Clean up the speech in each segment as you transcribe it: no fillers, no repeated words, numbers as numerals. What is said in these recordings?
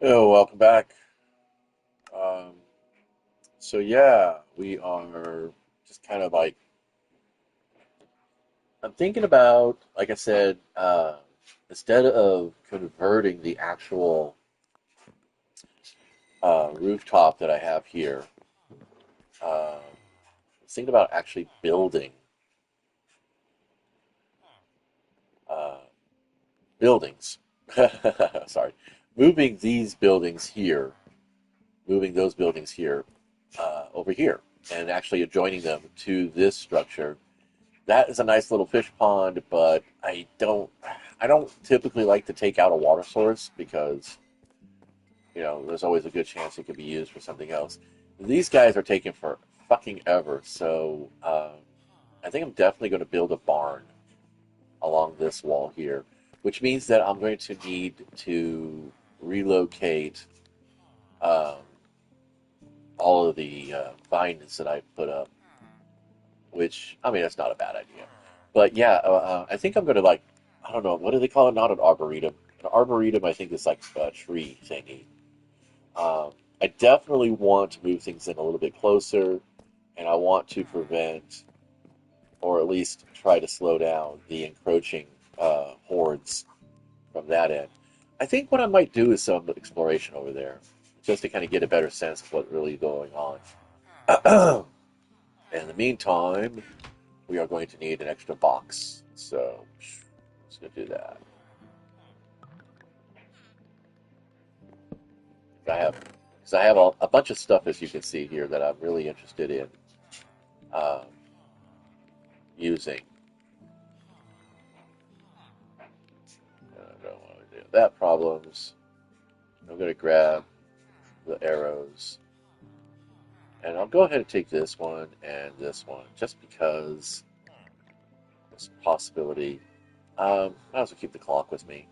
Oh, welcome back. Um, so yeah, we are just kind of like I'm thinking about, like I said, instead of converting the actual rooftop that I have here, I was thinking about actually building uh, buildings. Sorry, moving these buildings here, moving those buildings here, over here, and actually adjoining them to this structure. That is a nice little fish pond, but I don't typically like to take out a water source because, there's always a good chance it could be used for something else. These guys are taking for fucking ever, so I think I'm definitely going to build a barn along this wall here, which means that I'm going to need to relocate um, all of the vines that I put up, which, I mean, that's not a bad idea. But yeah, I think I'm going to like, I don't know, what do they call it? Not an arboretum. An arboretum, I think, is like a tree thingy. Um, I definitely want to move things in a little bit closer, and I want to prevent, or at least try to slow down, the encroaching hordes from that end. I think what I might do is some exploration over there, just to kind of get a better sense of what's really going on. In the meantime, we are going to need an extra box. So let's go do that. I have because I have a bunch of stuff, as you can see here, that I'm really interested in um, using. I don't want to do that problems. I'm going to grab the arrows, and I'll go ahead and take this one and this one, just because there's a possibility. I also keep the clock with me.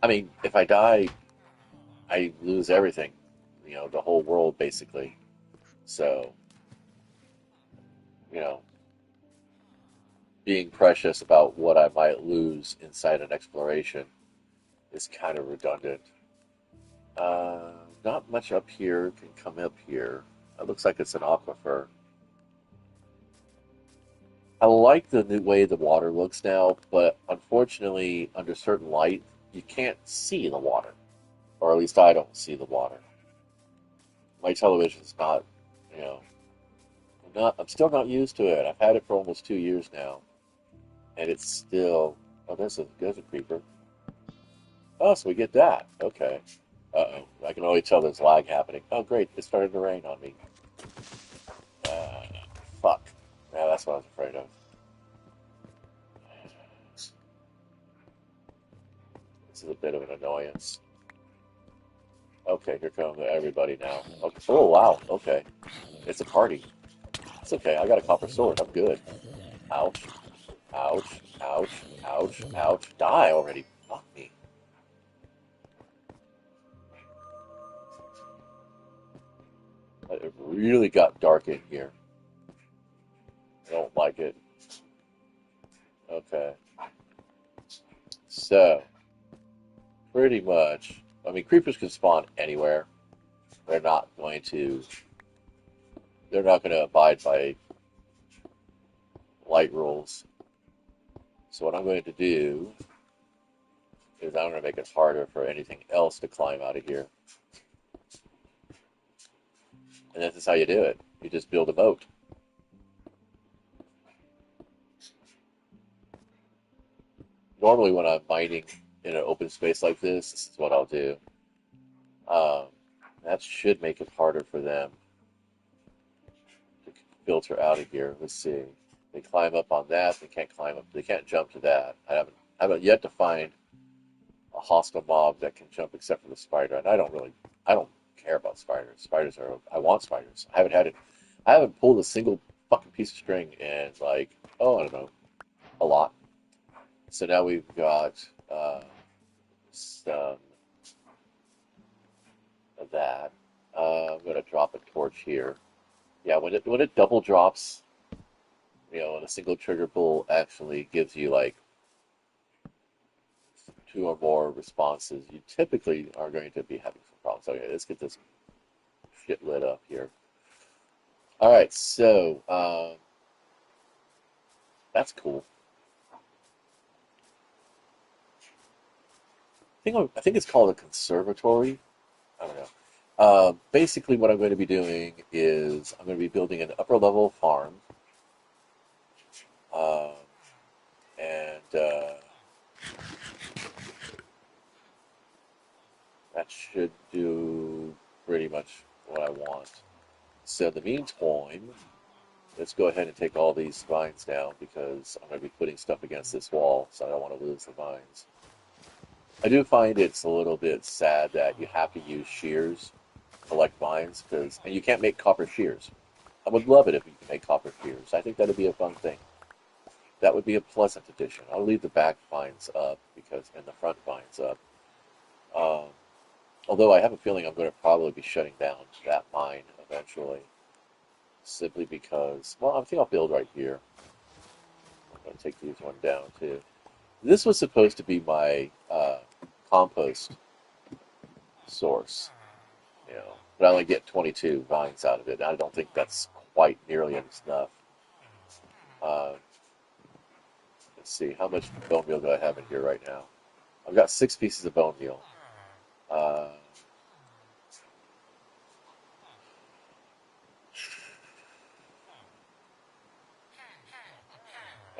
I mean, if I die, I lose everything. The whole world basically. So, you know, being precious about what I might lose inside an exploration is kind of redundant. Not much up here can come up here. It looks like it's an aquifer. I like the new way the water looks now, but unfortunately, under certain light, you can't see the water, or at least I don't see the water. My television's not, you know, I'm still not used to it. I've had it for almost 2 years now, and it's still. Oh, there's a creeper. Oh, so we get that. Okay. Uh-oh. I can already tell there's lag happening. Oh, great. It started to rain on me. Uh, fuck. Yeah, that's what I was afraid of. This is a bit of an annoyance. Okay, here comes everybody now. Okay. Oh, wow. Okay. It's a party. It's okay. I got a copper sword. I'm good. Ouch. Ouch. Ouch. Ouch. Ouch. Die already. Fuck me. It really got dark in here. I don't like it. Okay. So, pretty much. I mean, creepers can spawn anywhere. They're not going to. They're not going to abide by light rules. So what I'm going to do is I'm going to make it harder for anything else to climb out of here. And this is how you do it. You just build a moat. Normally, when I'm mining in an open space like this is what I'll do. Um, that should make it harder for them to filter out of here. Let's see. They climb up on that. They can't climb up. They can't jump to that. I haven't yet to find a hostile mob that can jump except for the spider. And I don't care about spiders. I want spiders. I haven't pulled a single fucking piece of string in like, oh, I don't know, a lot. So now we've got some of that. I'm gonna drop a torch here. Yeah, when it double drops, and a single trigger pull actually gives you like two or more responses, you typically are going to be having some problems. Okay, let's get this shit lit up here. All right, so that's cool. I think it's called a conservatory. I don't know. Basically, what I'm going to be doing is I'm going to be building an upper level farm, uh, and that should do pretty much what I want. So, in the meantime, let's go ahead and take all these vines down because I'm going to be putting stuff against this wall, so I don't want to lose the vines. I do find it's a little bit sad that you have to use shears to collect vines, and you can't make copper shears. I would love it if you could make copper shears. I think that'd be a fun thing. That would be a pleasant addition. I'll leave the back vines up and the front vines up. Um, Although I have a feeling I'm going to probably be shutting down that mine eventually, simply because, well, I think I'll build right here. I'm going to take these one down too. This was supposed to be my compost source, but I only get 22 vines out of it. I don't think that's quite nearly enough. Uh, let's see, how much bone meal do I have in here right now? I've got 6 pieces of bone meal. Uh,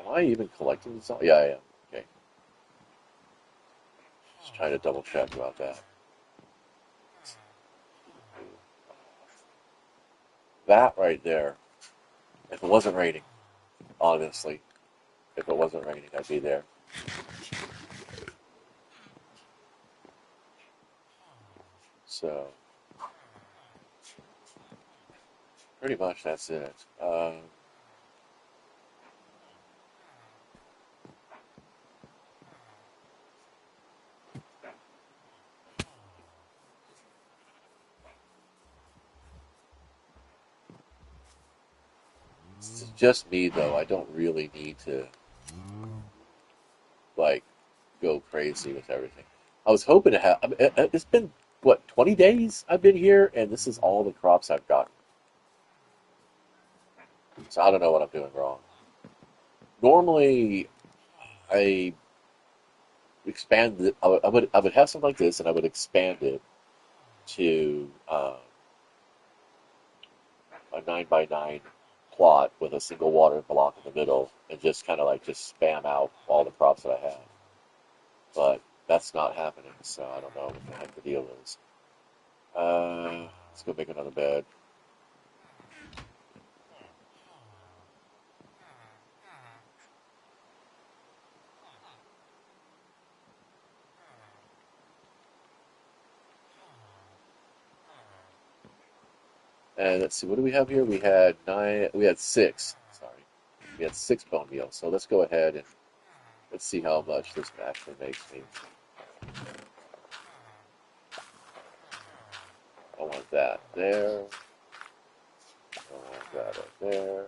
am I even collecting these all? Yeah, I am. Okay. Just trying to double check about that. That right there, if it wasn't raining, honestly, if it wasn't raining, I'd be there. So, pretty much that's it. It's just me, though. I don't really need to, like, go crazy with everything. I was hoping to have. I mean, it's been, what, 20 days I've been here, and this is all the crops I've gotten. So I don't know what I'm doing wrong. Normally, I expand it. I would have something like this, and I would expand it to a 9 by 9 plot with a single water block in the middle, and just kind of like just spam out all the crops that I have. But that's not happening, so I don't know what the heck the deal is. Let's go make another bed. And let's see, what do we have here? We had 9. We had 6. Sorry, we had 6 bone meal. So let's go ahead and let's see how much this actually makes me. I want that there. I want that up there.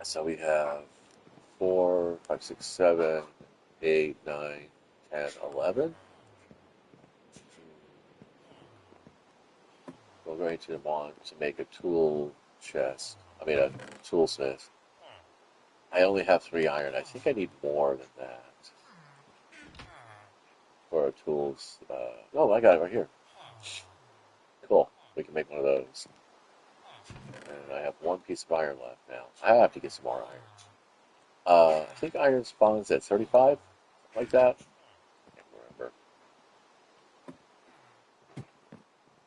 So we have 4, 5, 6, 7, 8, 9, 10, 11. We're going to want to make a tool chest. I mean, a toolsmith. I only have 3 iron. I think I need more than that for our tools. Oh, I got it right here. Cool. We can make one of those. And I have 1 piece of iron left now. I have to get some more iron. I think iron spawns at 35, like that. I can't remember.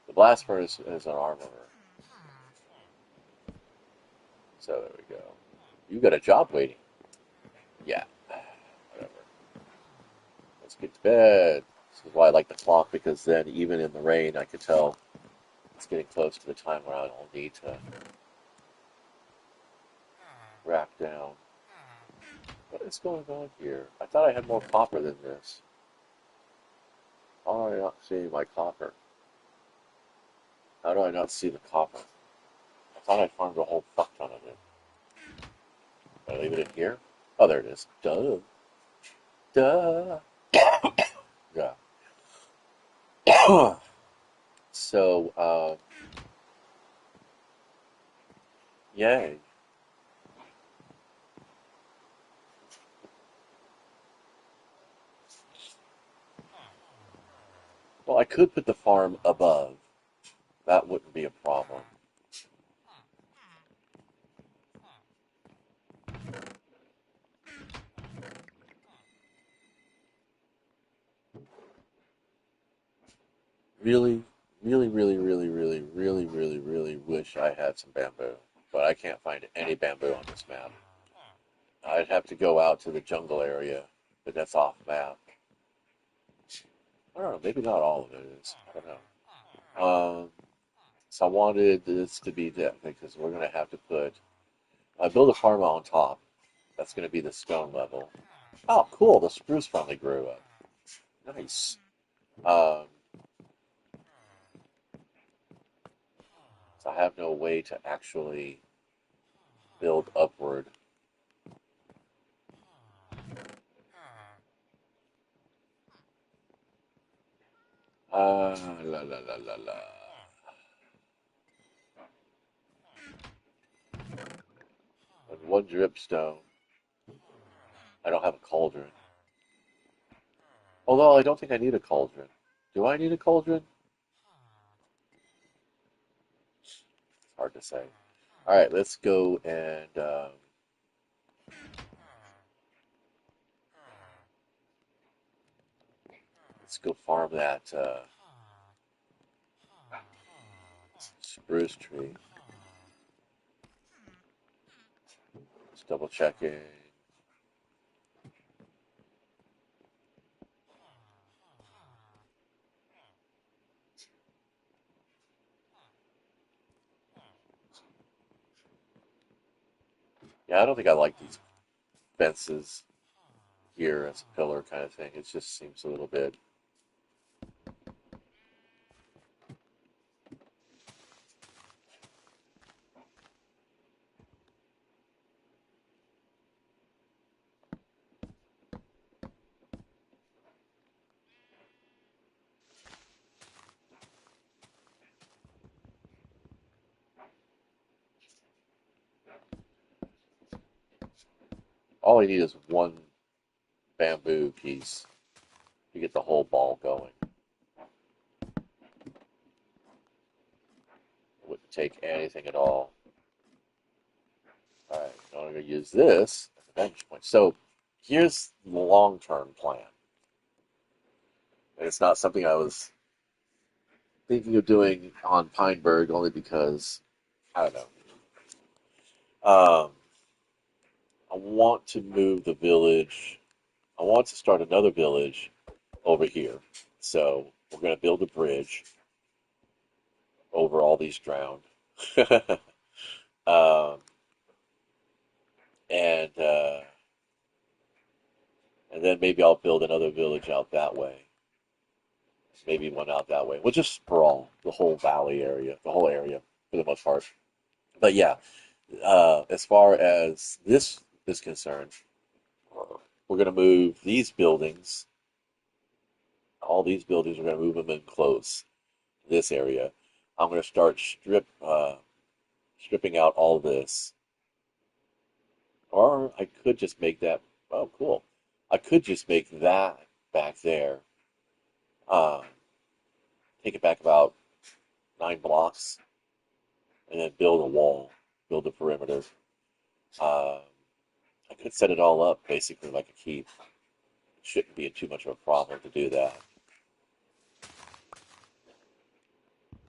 The blast furnace is an armorer. So there we go. You got a job waiting. Yeah. Whatever. Let's get to bed. This is why I like the clock, because then even in the rain I could tell it's getting close to the time where I'll need to wrap down. What is going on here? I thought I had more copper than this. How do I not see my copper? How do I not see the copper? I thought I farmed a whole fuck ton of it. Did I leave it in here? Oh, there it is. Duh. Duh. Yeah. So, yay. Well, I could put the farm above. That wouldn't be a problem. Really, really wish I had some bamboo. But I can't find any bamboo on this map. I'd have to go out to the jungle area, but that's off map. I don't know, maybe not all of it is. I don't know. So I wanted this to be that because we're gonna have to put build a farm on top. That's gonna be the stone level. Oh, cool! The spruce finally grew up. Nice. Um, so I have no way to actually build upward. La la la la la. And one dripstone. I don't have a cauldron. Although I don't think I need a cauldron. Do I need a cauldron? It's hard to say. All right, let's go and let's go farm that spruce tree. Just double checking. Yeah, I don't think I like these fences here as a pillar kind of thing. It just seems a little bit. All I need is one bamboo piece to get the whole ball going. It wouldn't take anything at all. All right, now I'm going to use this as a vantage point. So here's the long-term plan. And it's not something I was thinking of doing on Pineberg only because, I don't know. I want to move the village. I want to start another village over here. So we're going to build a bridge over all these drowned. um, and uh, and then maybe I'll build another village out that way. Maybe one out that way. We'll just sprawl the whole valley area, the whole area for the most part. But yeah, as far as this is concerned, we're going to move these buildings, all these buildings, we're going to move them in close to this area. I'm going to start stripping out all this. Or I could just make that, oh, cool. I could just make that back there, um, take it back about 9 blocks, and then build a wall, build a perimeter. Um, I could set it all up basically like a keep. It shouldn't be too much of a problem to do that,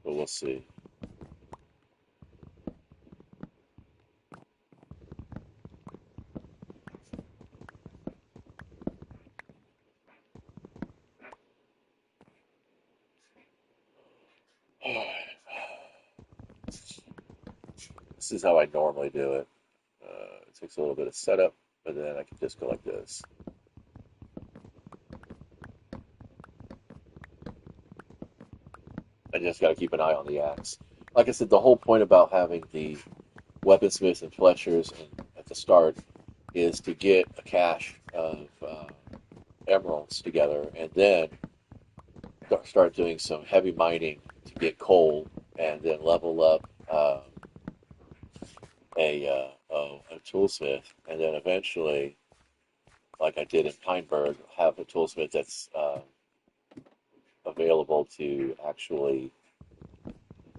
but we'll see. This is how I normally do it. It takes a little bit of setup, but then I can just go like this. I just got to keep an eye on the axe. Like I said, the whole point about having the weaponsmiths and fleshers at the start is to get a cache of emeralds together, and then start doing some heavy mining to get coal, and then level up a toolsmith, and then eventually, like I did in Pineberg, have a toolsmith that's available to actually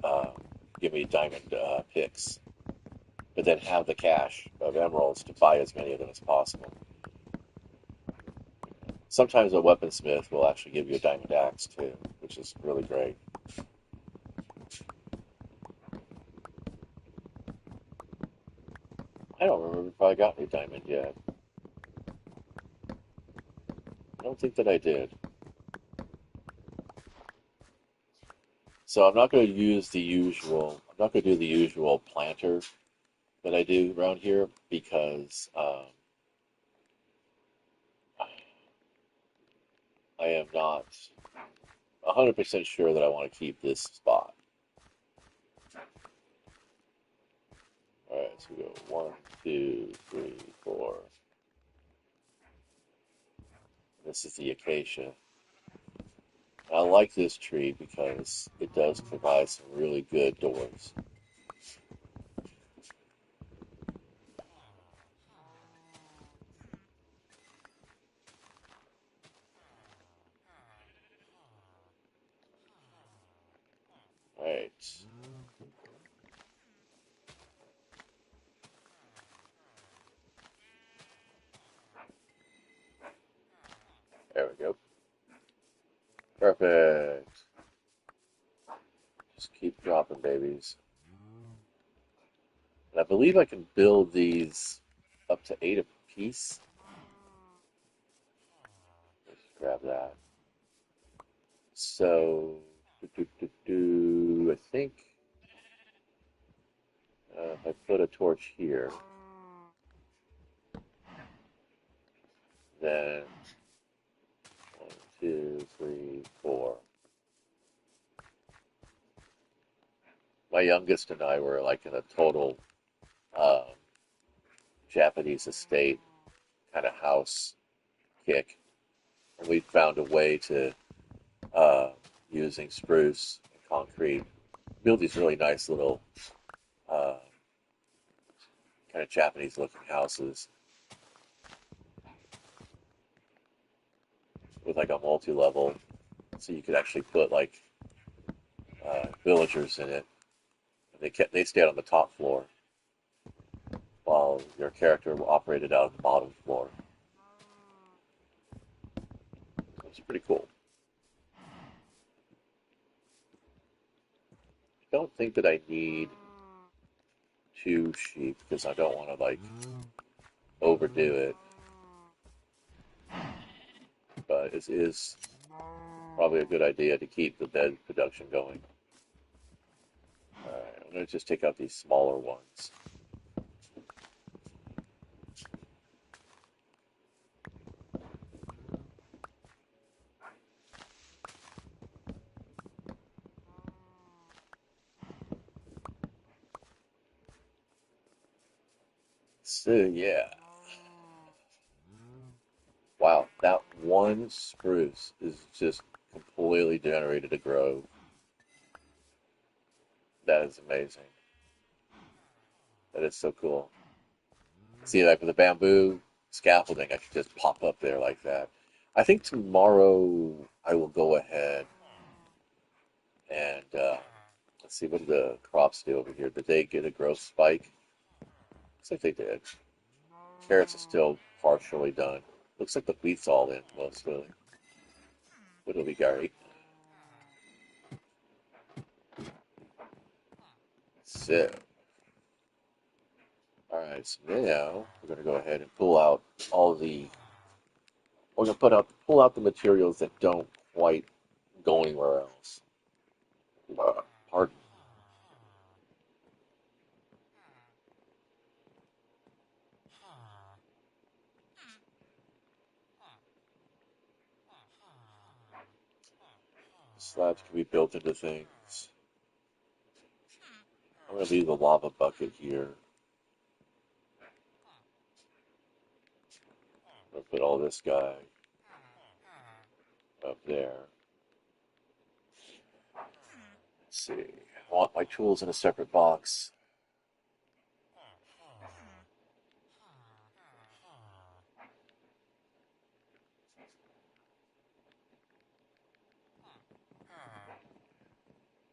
uh, give me diamond picks, but then have the cache of emeralds to buy as many of them as possible. Sometimes a weaponsmith will actually give you a diamond axe too, which is really great. I don't remember if I got any diamond yet. I don't think that I did. So I'm not going to use the usual. I'm not going to do the usual planter that I do around here because I am not 100% sure that I want to keep this spot. All right, so we go 1, 2, 3, 4. This is the acacia. I like this tree because it does provide some really good doors. All right. There we go. Perfect. Just keep dropping babies. And I believe I can build these up to 8 apiece. Let's grab that. So, I think if I put a torch here, then 1, 2, 3, 4. My youngest and I were like in a total um, Japanese estate kind of house kick, and we found a way to uh, using spruce and concrete build these really nice little uh, kind of Japanese looking houses with like a multi level, so you could actually put like villagers in it. And they stayed on the top floor while your character operated out of the bottom floor. It's pretty cool. I don't think that I need 2 sheep because I don't want to like overdo it. But it is probably a good idea to keep the bed production going. Alright, I'm going to just take out these smaller ones. So, yeah. Wow, that one spruce is just completely generated a grove. That is amazing. That is so cool. See, like with the bamboo scaffolding, I could just pop up there like that. I think tomorrow I will go ahead and let's see, what did the crops do over here? Did they get a growth spike? Looks like they did. Carrots are still partially done. Looks like the wheat's all in mostly. Which will be great. So, all right. So now we're gonna go ahead and pull out all the. We're gonna pull out the materials that don't quite go anywhere else. Pardon. Slabs can be built into things. I'm going to leave the lava bucket here. I'm going to put all this guy up there. Let's see. I want my tools in a separate box.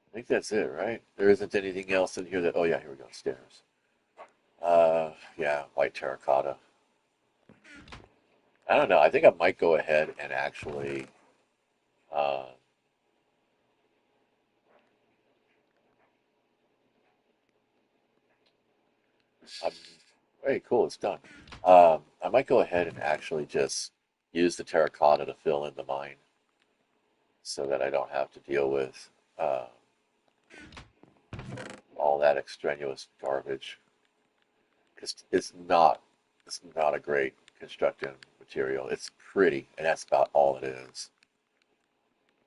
I think that's it, right? There isn't anything else in here that. Oh yeah, here we go. Stairs. Yeah, white terracotta. I don't know. I think I might go ahead and actually. Uh, I'm very cool. It's done. I might go ahead and actually just use the terracotta to fill in the mine, so that I don't have to deal with uh, all that extraneous garbage. Because it's not a great construction material. It's pretty, and that's about all it is.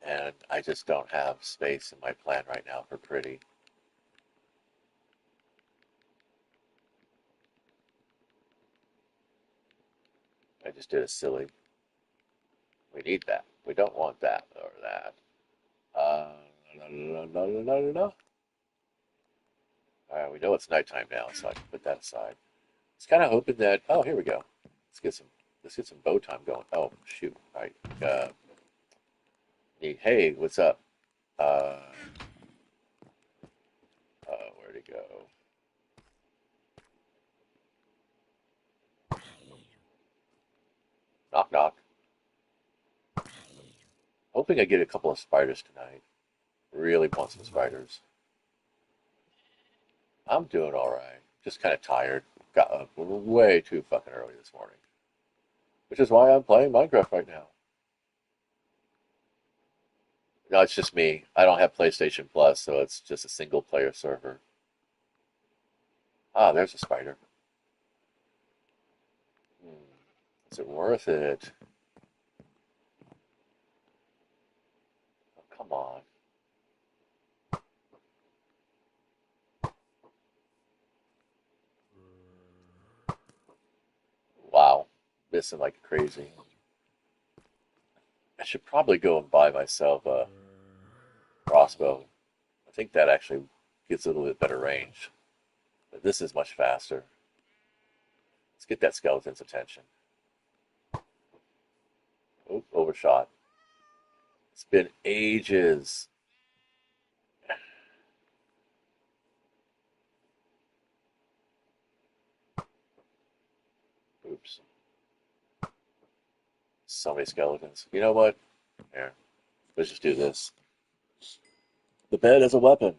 And I just don't have space in my plan right now for pretty. I just did a silly. We need that. We don't want that or that. No, no, no, no, no, no, no. All right, we know it's nighttime now, so I can put that aside. I was kind of hoping that. Oh, here we go. Let's get some. Let's get some bow time going. Oh, shoot! All right. Hey, what's up? Uh, where'd it go? Knock, knock. Hoping I get a couple of spiders tonight. Really want some spiders. I'm doing all right. Just kind of tired. Got up way too fucking early this morning, which is why I'm playing Minecraft right now. No, it's just me. I don't have PlayStation Plus, so it's just a single player server. Ah, there's a spider. Hmm. Is it worth it? Oh, come on. Wow. Missing like crazy. I should probably go and buy myself a crossbow. I think that actually gets a little bit better range. But this is much faster. Let's get that skeleton's attention. Oh, overshot. It's been ages. Oops. So many skeletons. You know what? Here, let's just do this. The bed as a weapon.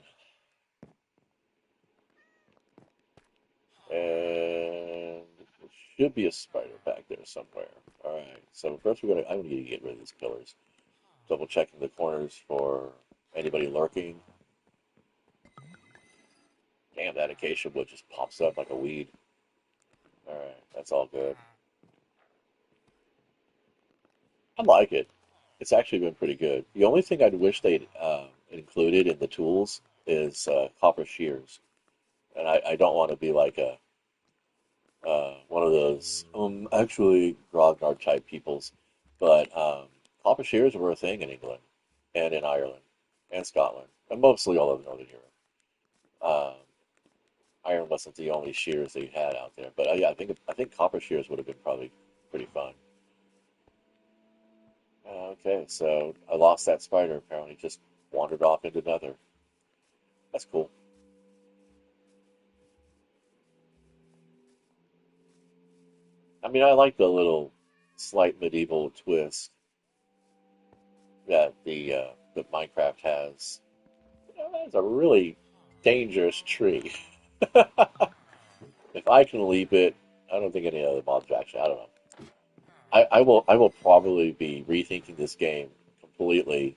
And there should be a spider back there somewhere. Alright, so first I'm gonna get rid of these pillars. Double checking the corners for anybody lurking. Damn, that acacia wood just pops up like a weed. Alright, that's all good. I like it. It's actually been pretty good. The only thing I'd wish they'd included in the tools is copper shears. And I don't want to be like a one of those actually grognard type peoples, but copper shears were a thing in England and in Ireland and Scotland and mostly all over Northern Europe. Um, Iron wasn't the only shears they had out there, but yeah, I think copper shears would have been probably pretty fun. Okay, so I lost that spider. Apparently, just wandered off into another. That's cool. I mean, I like the little slight medieval twist that the Minecraft has. That's a really dangerous tree. If I can leap it, I don't think any other mobs actually. I don't know. I will probably be rethinking this game completely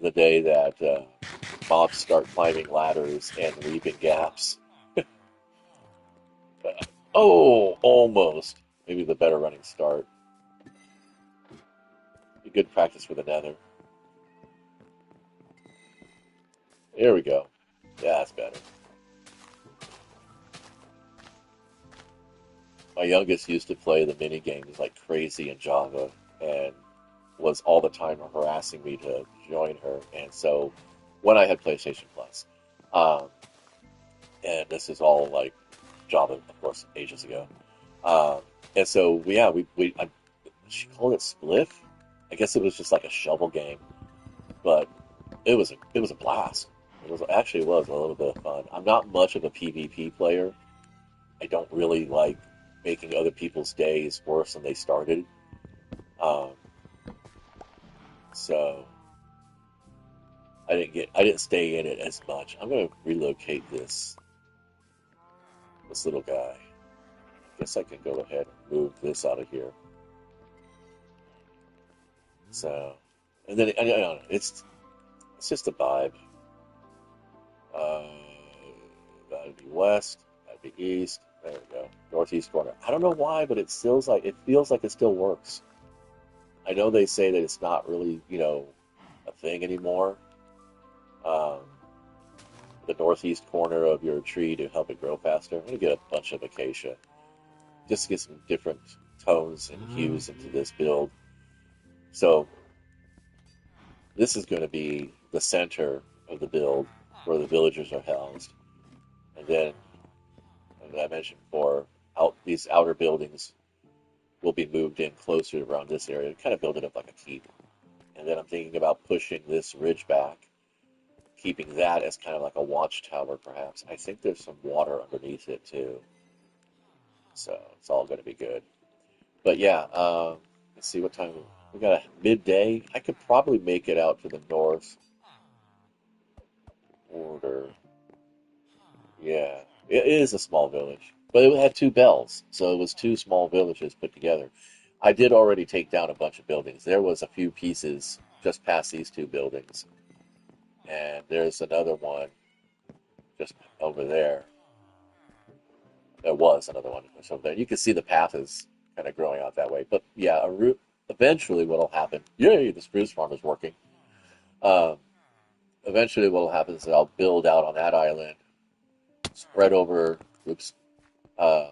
the day that mobs start climbing ladders and leaping gaps. Oh, almost. Maybe the better running start. Be good practice for the nether. Here we go. Yeah, that's better. My youngest used to play the mini games like crazy in Java and was all the time harassing me to join her. And so when I had PlayStation Plus, um, and this is all like Java, of course, ages ago. Um, and so yeah, she called it Spliff. I guess it was just like a shovel game, but it was a blast. It was a little bit of fun. I'm not much of a PvP player. I don't really like making other people's days worse than they started. Um, so I didn't stay in it as much. I'm gonna relocate this little guy. I guess I can go ahead and move this out of here. So, and then I don't know, it's just a vibe. Uh, that'd be west. That'd be east. There we go. Northeast corner. I don't know why, but it feels like it still works. I know they say that it's not really, a thing anymore. Um, the northeast corner of your tree to help it grow faster. I'm gonna get a bunch of acacia just to get some different tones and hues into this build. So this is going to be the center of the build where the villagers are housed, and then, as I mentioned before, these outer buildings will be moved in closer around this area to kind of build it up like a keep. And then I'm thinking about pushing this ridge back, keeping that as kind of like a watchtower, perhaps. I think there's some water underneath it too, so it's all going to be good. But yeah, let's see what time we got. A midday. I could probably make it out to the north border. Yeah, it is a small village, but it had two bells, so it was two small villages put together. I did already take down a bunch of buildings. There was a few pieces just past these two buildings, and there's another one just over there. There was another one just over there. You can see the path is kind of growing out that way. But yeah, a route. Eventually, what'll happen? Yay, the spruce farm is working. Um, Eventually, what'll happen is that I'll build out on that island, spread over. Oops. Uh,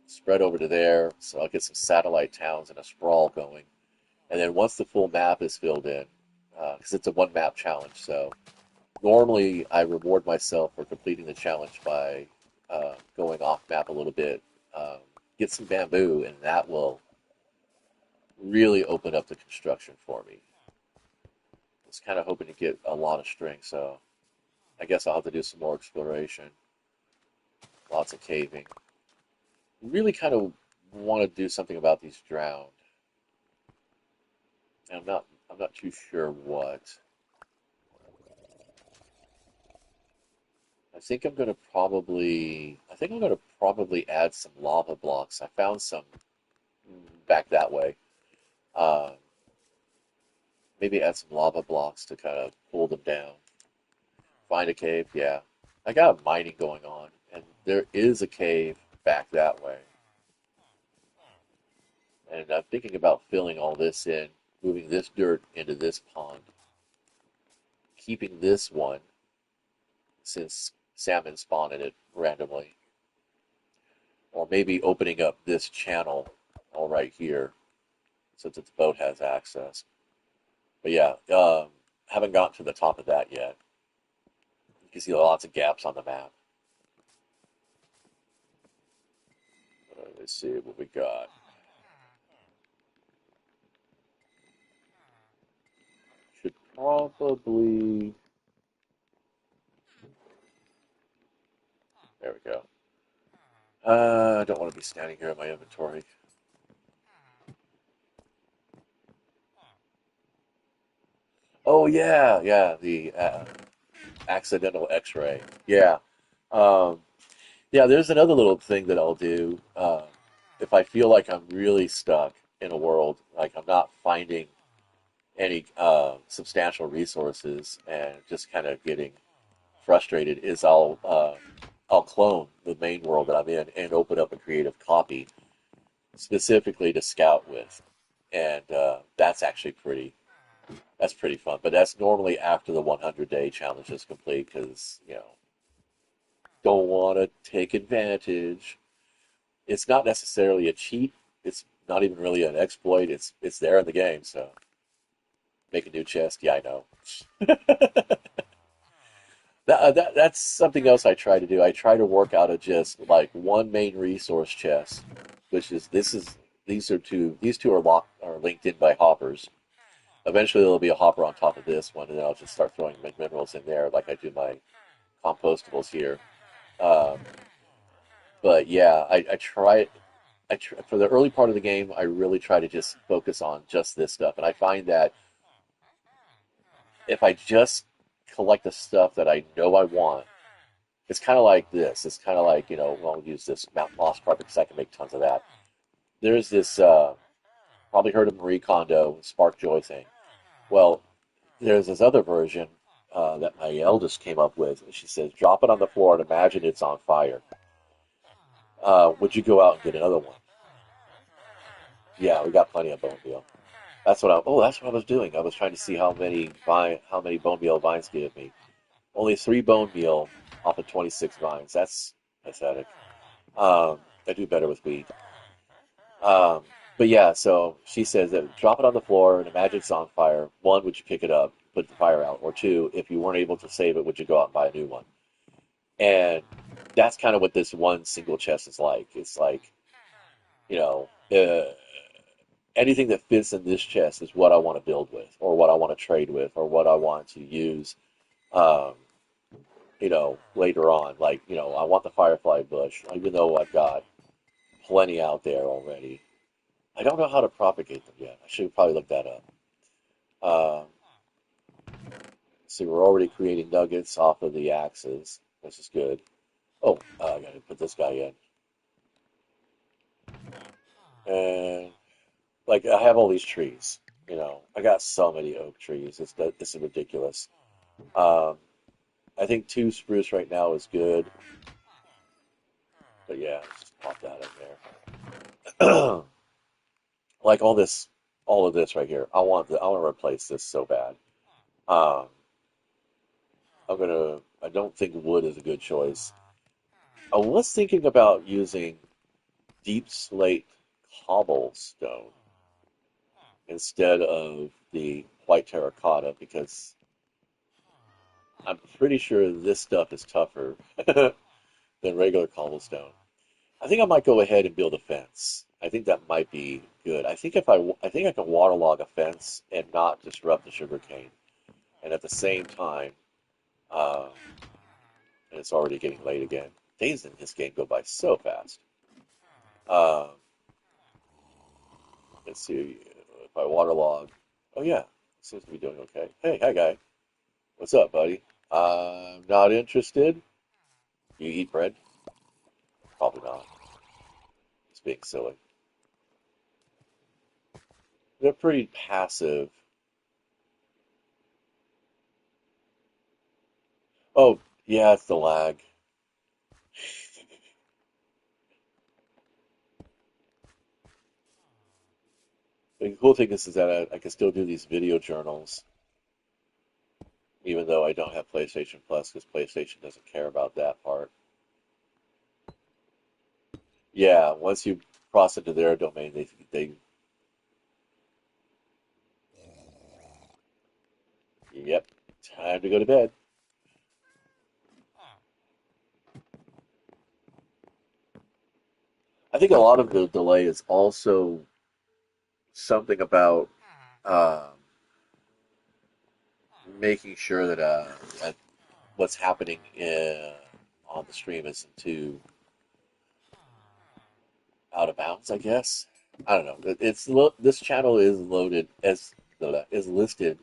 Spread over to there. So I'll get some satellite towns and a sprawl going. And then once the full map is filled in, because it's a one map challenge, so normally I reward myself for completing the challenge by going off map a little bit, um, get some bamboo, and that will really open up the construction for me. I was kind of hoping to get a lot of string, so I guess I'll have to do some more exploration, lots of caving. Really kind of want to do something about these drowned. And I'm not too sure what. I think I'm gonna probably add some lava blocks. I found some back that way. Uh, Maybe add some lava blocks to kind of pull them down. Find a cave, yeah. I got mining going on, and there is a cave back that way. And I'm thinking about filling all this in, moving this dirt into this pond, keeping this one since salmon spawn in it randomly, or maybe opening up this channel all right here since its boat has access. But yeah, haven't gotten to the top of that yet. You can see lots of gaps on the map. Let's see what we got. Should probably. There we go. I don't want to be standing here in my inventory. Oh yeah, yeah, the accidental X-ray. Yeah, um, yeah. There's another little thing that I'll do if I feel like I'm really stuck in a world, like I'm not finding any substantial resources and just kind of getting frustrated. Is I'll clone the main world that I'm in and open up a creative copy specifically to scout with, and that's actually pretty. That's pretty fun, but that's normally after the 100-day challenge is complete because, don't want to take advantage. It's not necessarily a cheat. It's not even really an exploit. It's there in the game. So make a new chest. Yeah, I know. That's something else I try to do. I try to work out of just like one main resource chest, which is these two are linked in by hoppers. Eventually there'll be a hopper on top of this one, and then I'll just start throwing minerals in there like I do my compostables here. Um, but yeah, for the early part of the game, I really try to just focus on just this stuff, and I find that if I just collect the stuff that I know I want, it's kind of like this. It's kind of like, well, I'll use this Mount Moss carpet because I can make tons of that. There's this, probably heard of Marie Kondo Spark Joy thing. Well, there's this other version that my eldest came up with. She says, drop it on the floor and imagine it's on fire. Would you go out and get another one? Yeah, we got plenty of bone meal. That's what I was doing. I was trying to see how many bone meal vines give me. Only three bone meal off of 26 vines. That's pathetic. I do better with wheat. Um, but yeah, so she says that drop it on the floor and imagine it's on fire. One, would you pick it up, put the fire out? Or two, if you weren't able to save it, would you go out and buy a new one? And that's kind of what this one single chest is like. It's like, you know, anything that fits in this chest is what I want to build with, or what I want to trade with, or what I want to use, um, later on. Like, I want the firefly bush, even though I've got plenty out there already. I don't know how to propagate them yet. I should probably look that up. Um, see, we're already creating nuggets off of the axes. This is good. Oh, I gotta put this guy in. And like, I have all these trees. I got so many oak trees. This is ridiculous. Um, I think two spruce right now is good. But yeah, let's just pop that in there. Like all of this right here. I want to replace this so bad. Um, I don't think wood is a good choice. I was thinking about using deep slate cobblestone instead of the white terracotta because I'm pretty sure this stuff is tougher than regular cobblestone. I think I might go ahead and build a fence. I think that might be good. I think I can waterlog a fence and not disrupt the sugarcane. And at the same time, uh, and it's already getting late again. Days in this game go by so fast. Um, let's see if I waterlog. Oh yeah, seems to be doing okay. Hey, hi guy. What's up, buddy? I'm not interested. You eat bread? Probably not. It's being silly. They're pretty passive. Oh, yeah, it's the lag. The cool thing is that I can still do these video journals, even though I don't have PlayStation Plus, because PlayStation doesn't care about that part. Yeah, once you cross into their domain, yep, time to go to bed. I think a lot of the delay is also something about um, making sure that what's happening on the stream isn't too out of bounds, I guess. I don't know. This channel is loaded as is listed.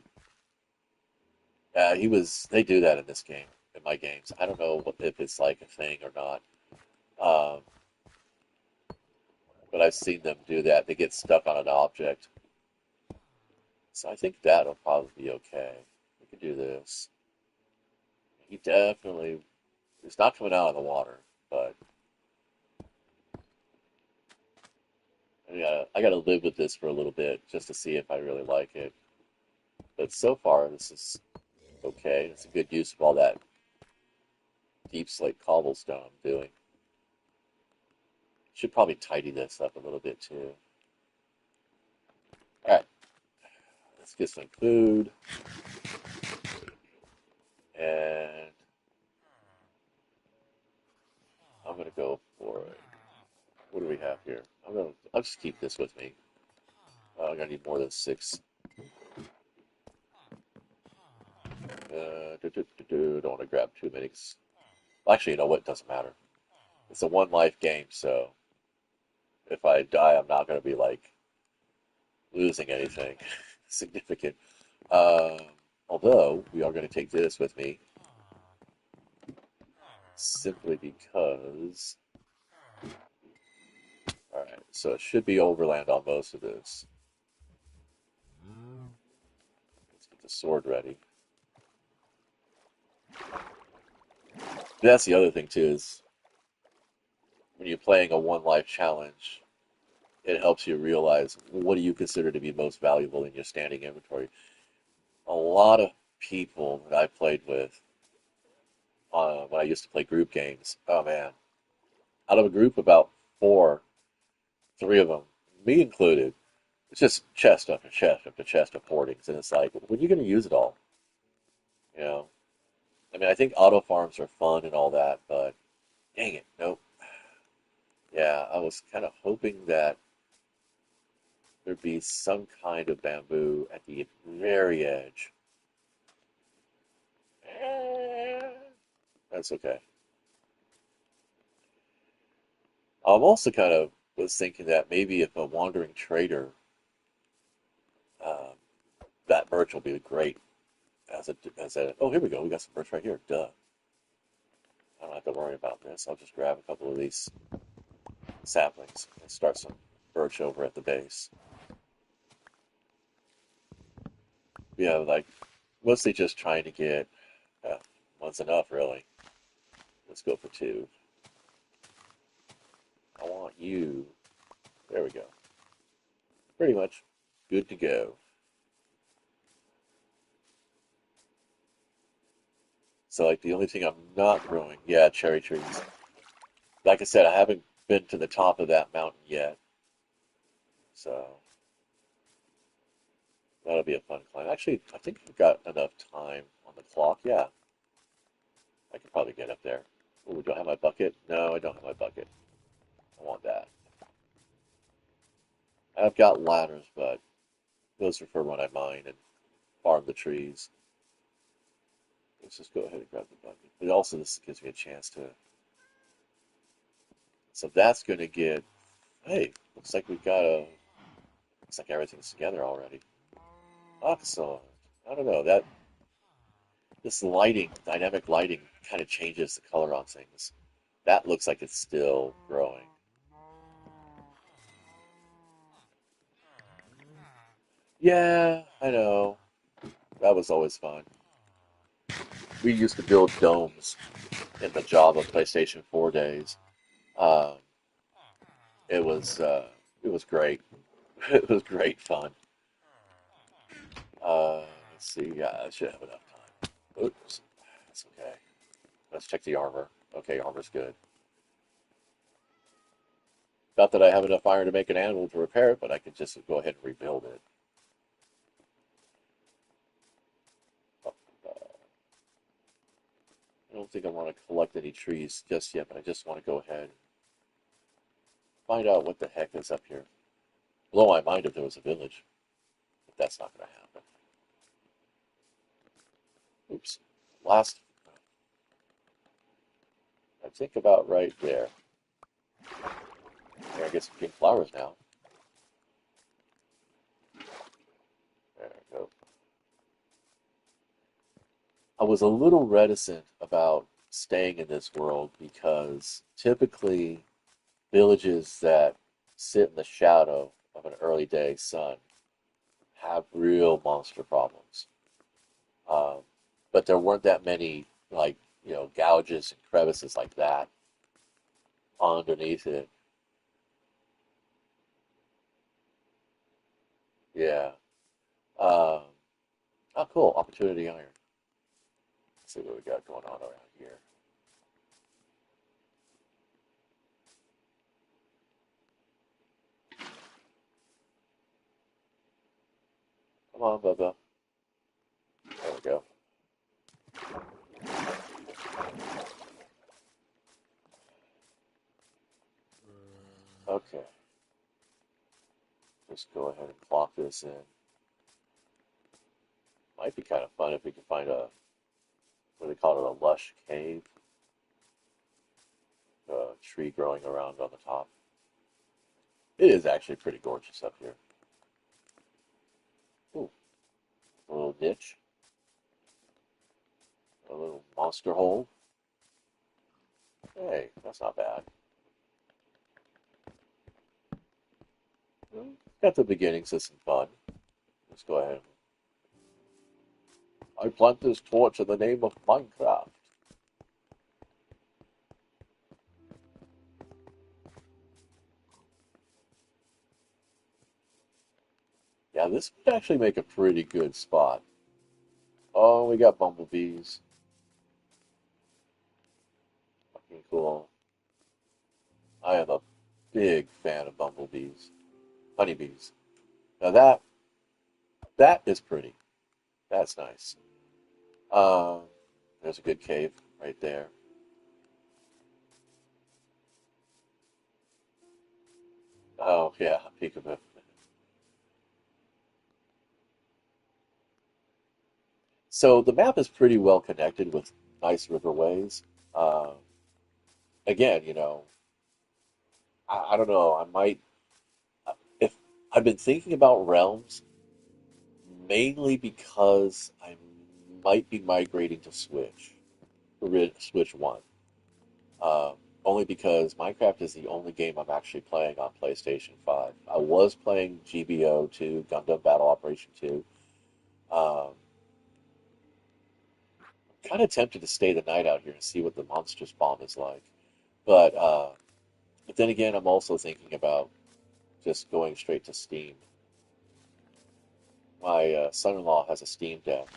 They do that in this game, in my games. I don't know if it's like a thing or not. Um, but I've seen them do that. They get stuck on an object. So I think that'll probably be okay. We can do this. He definitely it's not coming out of the water, but I gotta live with this for a little bit just to see if I really like it. But so far, this is okay. It's a good use of all that deep slate cobblestone I'm doing. Should probably tidy this up a little bit too. All right, let's get some food. And I'm gonna go for it. What do we have here? I'll just keep this with me. I'm gonna need more than six. Don't want to grab too many. Actually, you know what? It doesn't matter. It's a one life game, so if I die, I'm not gonna be like losing anything significant. Um, Although we are gonna take this with me simply because. All right, so it should be overland on most of this. Let's get the sword ready. That's the other thing too is when you're playing a one life challenge, it helps you realize what do you consider to be most valuable in your standing inventory. A lot of people that I played with when I used to play group games, oh man, out of a group about four, three of them, me included, it's just chest after chest after chest of hoardings, and it's like, when are you going to use it all? You know, I mean, I think auto farms are fun and all that, but dang it, nope. Yeah, I was kind of hoping that there'd be some kind of bamboo at the very edge. That's okay. I'm also kind of was thinking that maybe if a wandering trader, um, that birch will be great as a. Oh, here we go. We got some birch right here. Duh. I don't have to worry about this. I'll just grab a couple of these saplings and start some birch over at the base. Yeah, like mostly just trying to get. Uh, One's enough, really. Let's go for two. I want you. There we go. Pretty much good to go. So like the only thing I'm not growing, yeah, cherry trees. Like I said, I haven't been to the top of that mountain yet, so that'll be a fun climb. Actually, I think I've got enough time on the clock. Yeah, I could probably get up there. Oh, do I have my bucket? No, I don't have my bucket. I want that. I've got ladders, but those are for when I mine and farm the trees. Let's just go ahead and grab the bucket. But also, this gives me a chance to. So that's going to get. Hey, looks like we've got a. Looks like everything's together already. Excellent. I don't know that this lighting, dynamic lighting, kind of changes the color on things. That looks like it's still growing. Yeah, I know. That was always fun. We used to build domes in the Java PlayStation 4 days. Um, it was great. It was great fun. Let's see. Yeah, I should have enough time. Oops, that's okay. Let's check the armor. Okay, armor's good. Not that I have enough iron to make an anvil to repair it, but I could just go ahead and rebuild it. I don't think I want to collect any trees just yet, but I just want to go ahead and find out what the heck is up here. Blow my mind if there was a village, but that's not going to happen. Oops. Last, I think about right there. There, I get some pink flowers now. There we go. I was a little reticent about staying in this world because typically villages that sit in the shadow of an early day sun have real monster problems. Um, but there weren't that many like gouges and crevices like that underneath it. Yeah. Um, Oh, cool. Opportunity iron. Let's see what we got going on around here. Come on, Bubba. There we go. Okay. Just go ahead and plop this in. Might be kind of fun if we can find a, what do they call it, a lush cave. A tree growing around on the top. It is actually pretty gorgeous up here. Ooh, a little ditch. A little monster hole. Hey, that's not bad. Got the beginnings of some fun. Let's go ahead. I plant this torch in the name of Minecraft. Yeah, this would actually make a pretty good spot. Oh, we got bumblebees. Fucking cool. I am a big fan of bumblebees. Honeybees. Now that is pretty. That's nice. Um, there's a good cave right there. Oh yeah, peekaboo. So the map is pretty well connected with nice riverways. Uh, again, I don't know. I might if I've been thinking about realms mainly because I might be migrating to Switch One. Only because Minecraft is the only game I'm actually playing on PlayStation 5. I was playing GBO 2, Gundam Battle Operation 2. Um, kind of tempted to stay the night out here and see what the monster spawn is like. But but then again, I'm also thinking about just going straight to Steam. My son-in-law has a Steam Deck,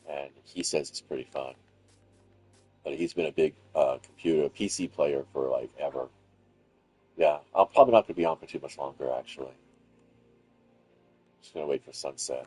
and he says it's pretty fun. But he's been a big PC player for like ever. Yeah, I'm probably not going to be on for too much longer, actually. Just going to wait for sunset.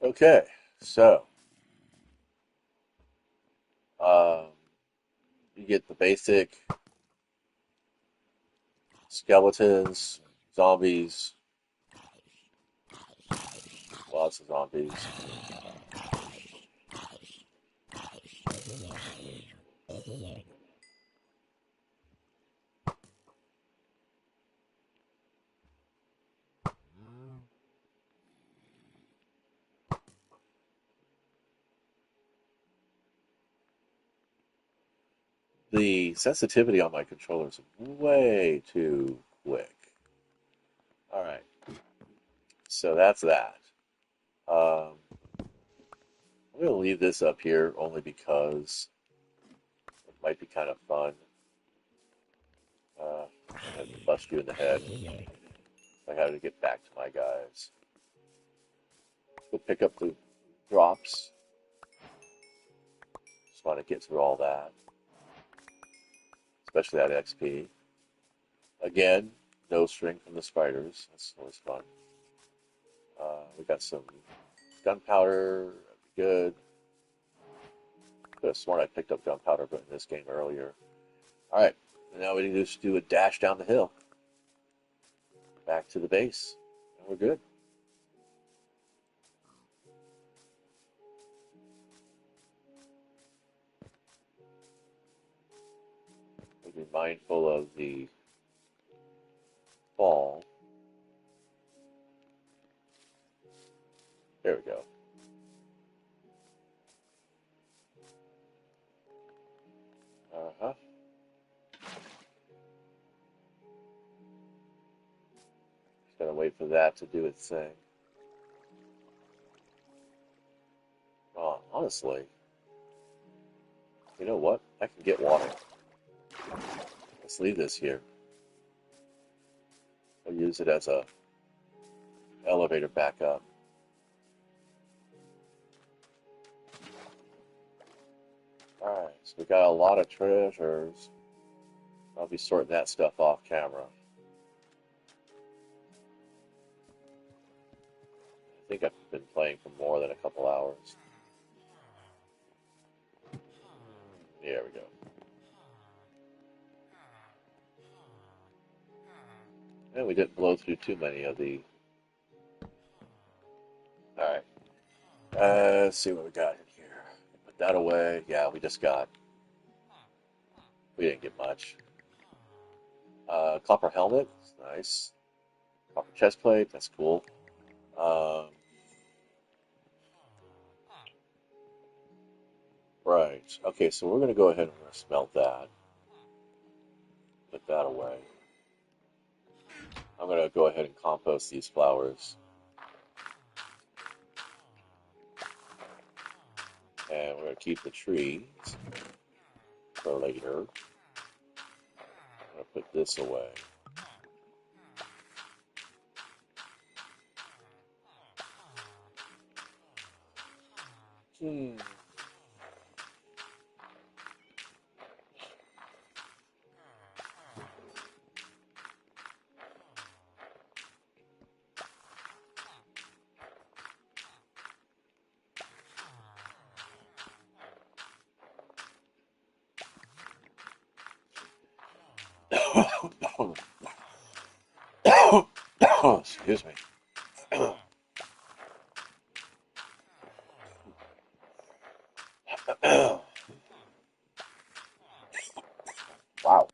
Okay, so um, you get the basic skeletons, zombies, lots of zombies. The sensitivity on my controller is way too quick. All right, so that's that. Um, I'm going to leave this up here only because it might be kind of fun. And bust you in the head. I got to get back to my guys. Go pick up the drops. Just want to get through all that, especially that XP. Again, no string from the spiders. That's always fun. We got some gunpowder. That'd be good. Could have sworn I picked up gunpowder, but in this game earlier. All right, now we need to just do a dash down the hill, back to the base, and we're good. We'll be mindful of the fall. There we go. Uh-huh. Just gotta wait for that to do its thing. Oh, honestly, you know what? I can get water. Let's leave this here. I'll use it as a elevator backup. Alright, so we got a lot of treasures. I'll be sorting that stuff off camera. I think I've been playing for more than a couple hours. There we go. And we didn't blow through too many of the... Alright. Let's see what we got in here. Put that away. Yeah, we just got... We didn't get much. Copper helmet. Nice. Copper chest plate. That's cool. Um, right. Okay, so we're going to go ahead and we're gonna smelt that. Put that away. I'm going to go ahead and compost these flowers. And we're going to keep the trees for later. I'm going to put this away. Hmm. Excuse me. Wow.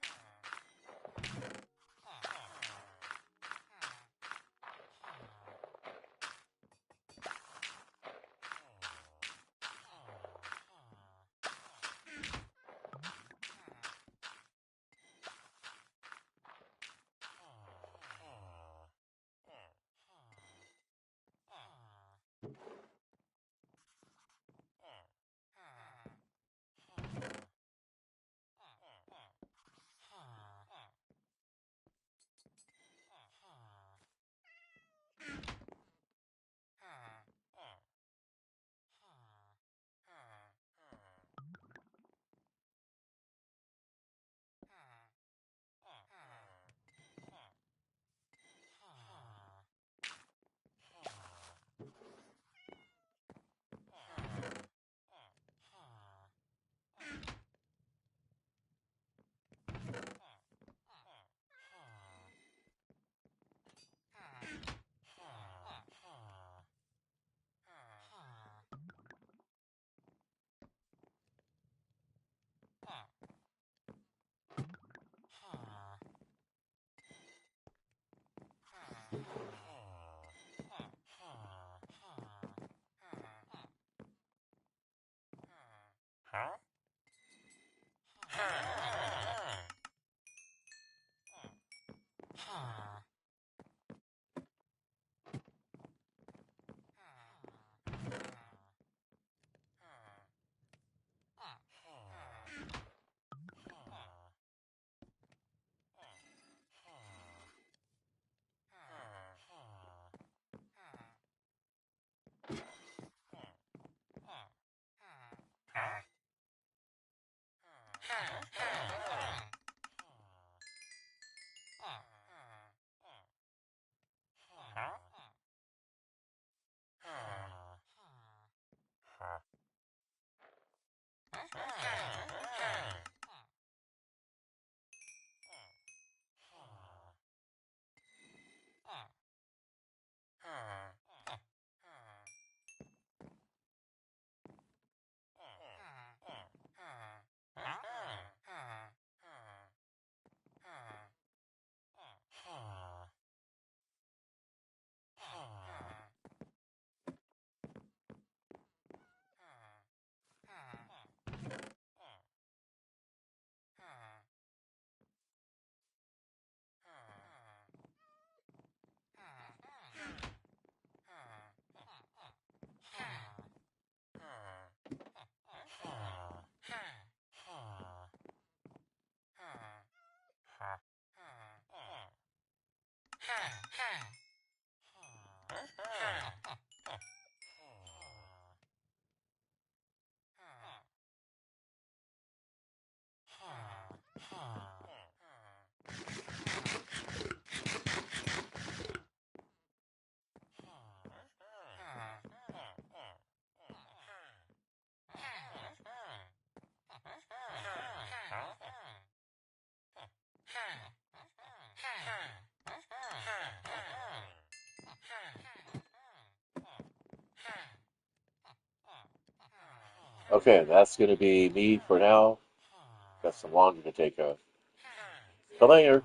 Okay, that's going to be me for now. Got some laundry to take care of. Till later.